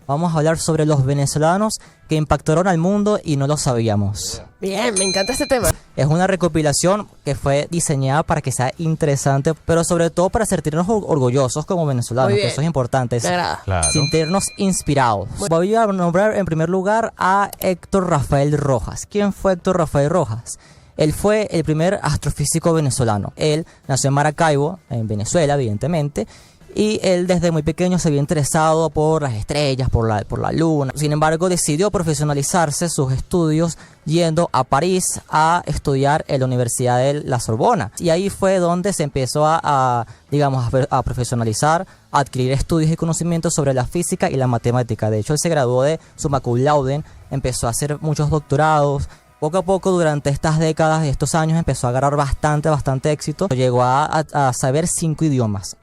Vamos a hablar sobre los venezolanos que impactaron al mundo y no lo sabíamos. Bien, me encanta este tema. Es una recopilación que fue diseñada para que sea interesante, pero sobre todo para sentirnos orgullosos como venezolanos, Muy que bien. eso es importante. Me agrada. Claro. Sentirnos inspirados. Voy a nombrar en primer lugar a Héctor Rafael Rojas. ¿Quién fue Héctor Rafael Rojas? Él fue el primer astrofísico venezolano. Él nació en Maracaibo, en Venezuela, evidentemente, y él desde muy pequeño se había interesado por las estrellas, por la luna. Sin embargo, decidió profesionalizarse sus estudios yendo a París a estudiar en la Universidad de la Sorbona. Y ahí fue donde se empezó a profesionalizar, a adquirir estudios y conocimientos sobre la física y la matemática. De hecho, él se graduó de summa cum laude, empezó a hacer muchos doctorados. Poco a poco, durante estas décadas y estos años, empezó a agarrar bastante éxito. Llegó a saber 5 idiomas.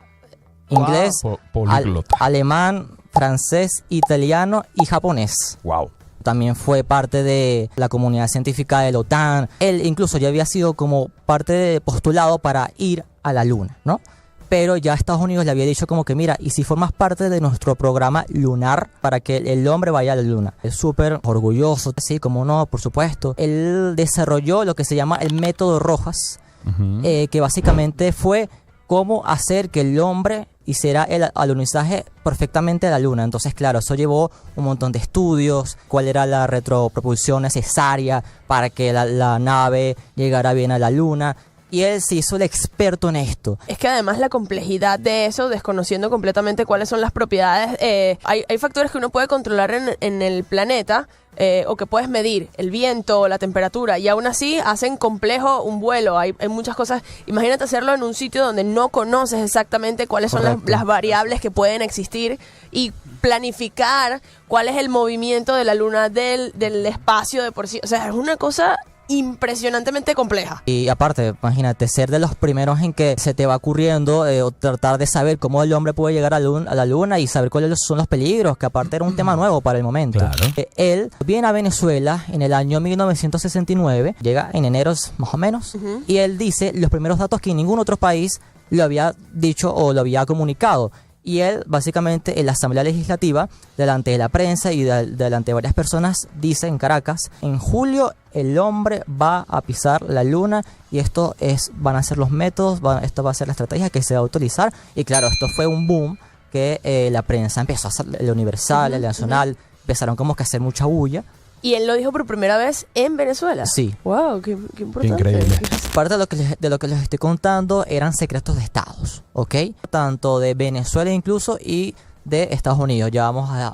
Inglés, Políglota. alemán, francés, italiano y japonés. Wow. También fue parte de la comunidad científica de la OTAN. Él incluso ya había sido como parte de postulado para ir a la luna, ¿no? Pero ya Estados Unidos le había dicho como que mira, y si formas parte de nuestro programa lunar para que el hombre vaya a la luna. Es súper orgulloso, sí, como no, por supuesto. Él desarrolló lo que se llama el método Rojas, que básicamente fue cómo hacer que el hombre hiciera el alunizaje perfectamente a la luna. Entonces, claro, eso llevó un montón de estudios, cuál era la retropropulsión necesaria para que la nave llegara bien a la luna. Y él se hizo el experto en esto. Es que además la complejidad de eso, desconociendo completamente cuáles son las propiedades, hay factores que uno puede controlar en el planeta, o que puedes medir, el viento, la temperatura, y aún así hacen complejo un vuelo. Hay muchas cosas. Imagínate hacerlo en un sitio donde no conoces exactamente cuáles son las variables que pueden existir y planificar cuál es el movimiento de la luna del espacio de por sí. O sea, es una cosa impresionantemente compleja. Y aparte, imagínate, ser de los primeros en que se te va ocurriendo o tratar de saber cómo el hombre puede llegar a la luna y saber cuáles son los peligros, que aparte era un tema nuevo para el momento. Claro. Él viene a Venezuela en el año 1969, llega en enero más o menos, y él dice los primeros datos que ningún otro país lo había dicho o lo había comunicado. Y él, básicamente, en la Asamblea Legislativa, delante de la prensa y delante de varias personas, dice en Caracas, en julio el hombre va a pisar la luna y van a ser los métodos, esto va a ser la estrategia que se va a utilizar. Y claro, esto fue un boom que la prensa empezó a hacer, el Universal, el Nacional, empezaron como que a hacer mucha bulla. Y él lo dijo por primera vez en Venezuela. Sí. Wow, qué importante. Increíble. Parte de lo que les estoy contando eran secretos de estados, ¿ok? Tanto de Venezuela incluso y de Estados Unidos. Ya vamos a ver